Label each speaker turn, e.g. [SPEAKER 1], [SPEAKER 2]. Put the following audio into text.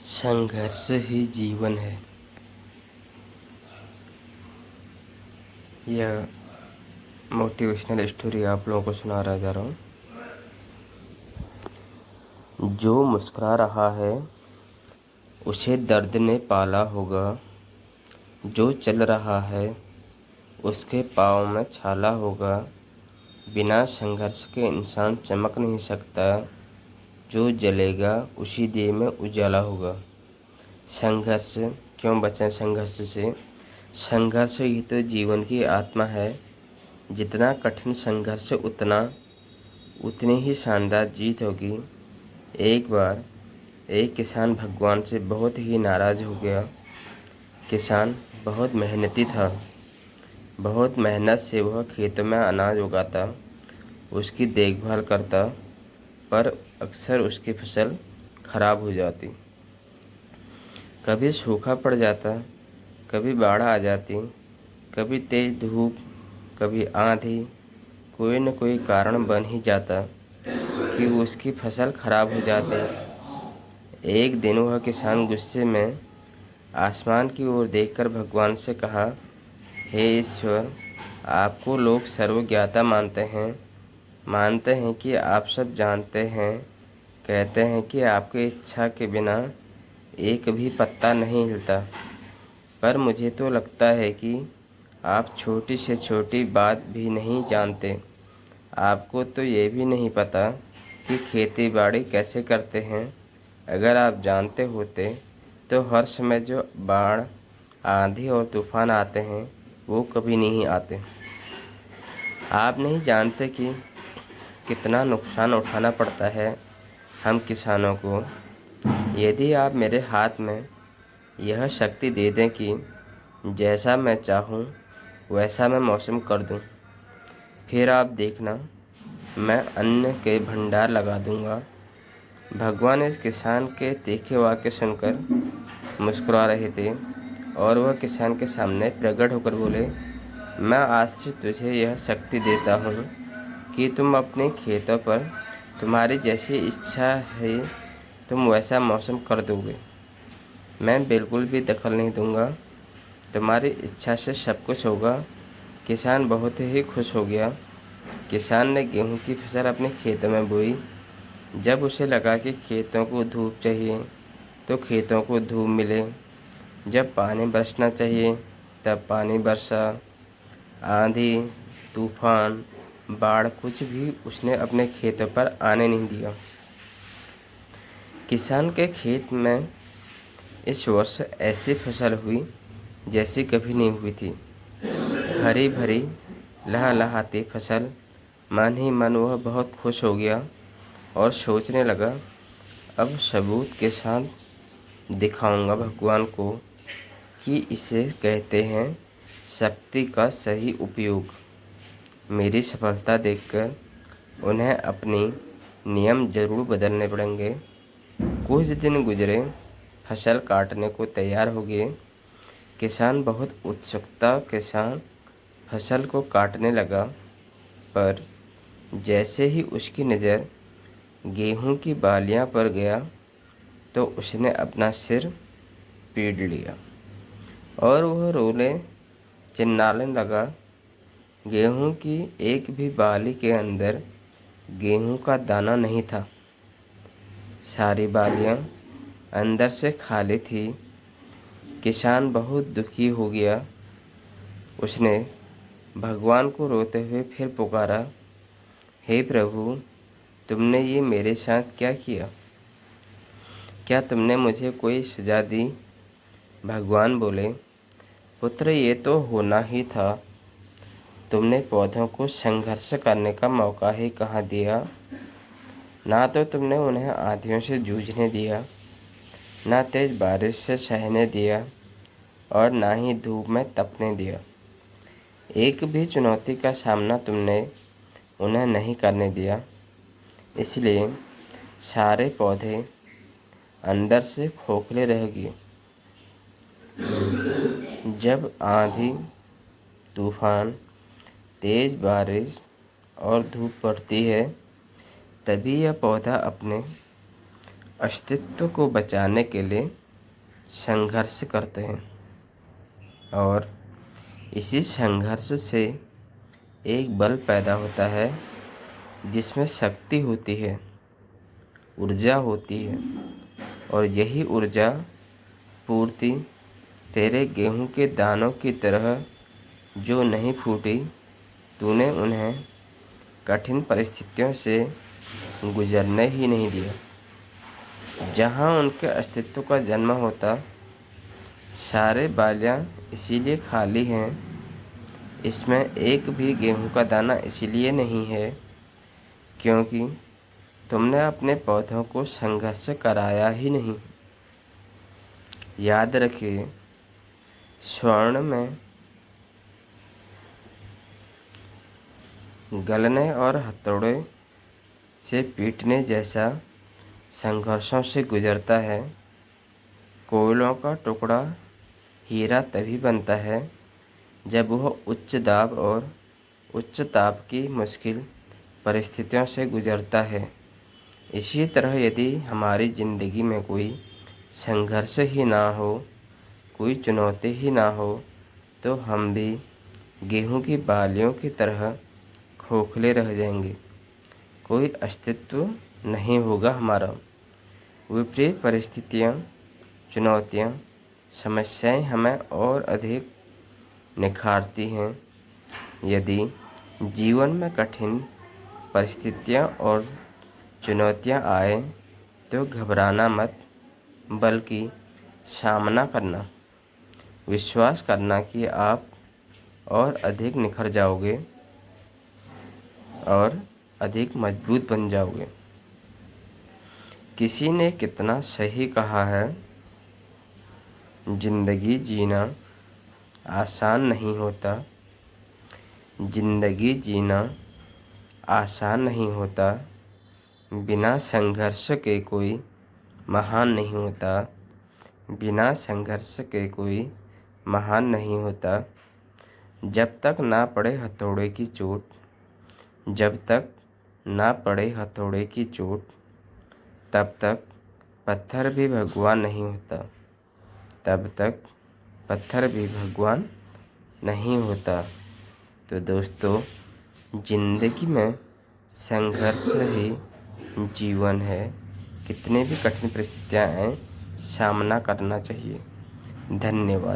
[SPEAKER 1] संघर्ष ही जीवन है। यह मोटिवेशनल स्टोरी आप लोगों को सुना रहा जा रहा हूँ। जो मुस्कुरा रहा है उसे दर्द ने पाला होगा। जो चल रहा है उसके पाँव में छाला होगा। बिना संघर्ष के इंसान चमक नहीं सकता। जो जलेगा उसी देह में उजाला होगा। संघर्ष क्यों बचें संघर्ष से? संघर्ष ही तो जीवन की आत्मा है। जितना कठिन संघर्ष उतनी ही शानदार जीत होगी। एक बार एक किसान भगवान से बहुत ही नाराज़ हो गया। किसान बहुत मेहनती था। बहुत मेहनत से वह खेतों में अनाज उगाता, उसकी देखभाल करता, पर अक्सर उसकी फसल खराब हो जाती। कभी सूखा पड़ जाता, कभी बाढ़ आ जाती, कभी तेज़ धूप, कभी आंधी। कोई न कोई कारण बन ही जाता कि उसकी फसल खराब हो जाती। एक दिन वह किसान गुस्से में आसमान की ओर देखकर भगवान से कहा, हे ईश्वर, आपको लोग सर्वज्ञाता मानते हैं कि आप सब जानते हैं। कहते हैं कि आपकी इच्छा के बिना एक भी पत्ता नहीं हिलता। पर मुझे तो लगता है कि आप छोटी से छोटी बात भी नहीं जानते। आपको तो ये भी नहीं पता कि खेती बाड़ी कैसे करते हैं। अगर आप जानते होते तो हर समय जो बाढ़, आंधी और तूफान आते हैं वो कभी नहीं आते। आप नहीं जानते कि कितना नुकसान उठाना पड़ता है हम किसानों को। यदि आप मेरे हाथ में यह शक्ति दे दें कि जैसा मैं चाहूँ वैसा मैं मौसम कर दूँ, फिर आप देखना, मैं अन्न के भंडार लगा दूँगा। भगवान इस किसान के तीखे वाक्य सुनकर मुस्कुरा रहे थे और वह किसान के सामने प्रकट होकर बोले, मैं आज से तुझे यह शक्ति देता हूँ कि तुम अपने खेतों पर तुम्हारी जैसी इच्छा है तुम वैसा मौसम कर दोगे। मैं बिल्कुल भी दखल नहीं दूंगा। तुम्हारी इच्छा से सब कुछ होगा। किसान बहुत ही खुश हो गया। किसान ने गेहूं की फसल अपने खेतों में बोई। जब उसे लगा कि खेतों को धूप चाहिए तो खेतों को धूप मिले। जब पानी बरसना चाहिए तब पानी बरसा। आंधी, तूफान, बाढ़ कुछ भी उसने अपने खेतों पर आने नहीं दिया। किसान के खेत में इस वर्ष ऐसी फसल हुई जैसी कभी नहीं हुई थी। हरी भरी लहलहाती फसल। मन ही मन वह बहुत खुश हो गया और सोचने लगा, अब सबूत के साथ दिखाऊंगा भगवान को कि इसे कहते हैं शक्ति का सही उपयोग। मेरी सफलता देखकर उन्हें अपनी नियम जरूर बदलने पड़ेंगे। कुछ दिन गुजरे, फसल काटने को तैयार हो गए। किसान बहुत उत्सुकता के साथ फसल को काटने लगा, पर जैसे ही उसकी नज़र गेहूं की बालियां पर गया तो उसने अपना सिर पीट लिया और वह रोने चिल्लाने लगा। गेहूं की एक भी बाली के अंदर गेहूं का दाना नहीं था। सारी बालियां अंदर से खाली थी। किसान बहुत दुखी हो गया। उसने भगवान को रोते हुए फिर पुकारा, हे प्रभु, तुमने ये मेरे साथ क्या किया? क्या तुमने मुझे कोई सजा दी? भगवान बोले, पुत्र, ये तो होना ही था। तुमने पौधों को संघर्ष करने का मौका ही कहाँ दिया। ना तो तुमने उन्हें आंधियों से जूझने दिया, ना तेज बारिश से सहने दिया और ना ही धूप में तपने दिया। एक भी चुनौती का सामना तुमने उन्हें नहीं करने दिया। इसलिए सारे पौधे अंदर से खोखले रह गए। जब आंधी, तूफान, तेज बारिश और धूप पड़ती है तभी यह पौधा अपने अस्तित्व को बचाने के लिए संघर्ष करते हैं और इसी संघर्ष से एक बल पैदा होता है जिसमें शक्ति होती है, ऊर्जा होती है और यही ऊर्जा पूर्ति तेरे गेहूं के दानों की तरह जो नहीं फूटी, तूने उन्हें कठिन परिस्थितियों से गुजरने ही नहीं दिया। जहाँ उनके अस्तित्व का जन्म होता, सारे बालियाँ इसीलिए खाली हैं, इसमें एक भी गेहूं का दाना इसीलिए नहीं है क्योंकि तुमने अपने पौधों को संघर्ष कराया ही नहीं। याद रखिए, स्वर्ण में गलने और हथौड़े से पीटने जैसा संघर्षों से गुजरता है। कोयलों का टुकड़ा हीरा तभी बनता है जब वह उच्च दाब और उच्च ताप की मुश्किल परिस्थितियों से गुजरता है। इसी तरह यदि हमारी ज़िंदगी में कोई संघर्ष ही ना हो, कोई चुनौती ही ना हो, तो हम भी गेहूं की बालियों की तरह खोखले रह जाएंगे। कोई अस्तित्व नहीं होगा हमारा। विपरीत परिस्थितियाँ, चुनौतियाँ, समस्याएं हमें और अधिक निखारती हैं। यदि जीवन में कठिन परिस्थितियाँ और चुनौतियाँ आए तो घबराना मत, बल्कि सामना करना, विश्वास करना कि आप और अधिक निखर जाओगे और अधिक मजबूत बन जाओगे। किसी ने कितना सही कहा है, जिंदगी जीना आसान नहीं होता। जिंदगी जीना आसान नहीं होता। बिना संघर्ष के कोई महान नहीं होता। बिना संघर्ष के कोई महान नहीं होता। जब तक ना पड़े हथौड़े की चोट, जब तक ना पड़े हथौड़े की चोट, तब तक पत्थर भी भगवान नहीं होता। तब तक पत्थर भी भगवान नहीं होता। तो दोस्तों, जिंदगी में संघर्ष ही जीवन है। कितने भी कठिन परिस्थितियाँ आएं, सामना करना चाहिए। धन्यवाद।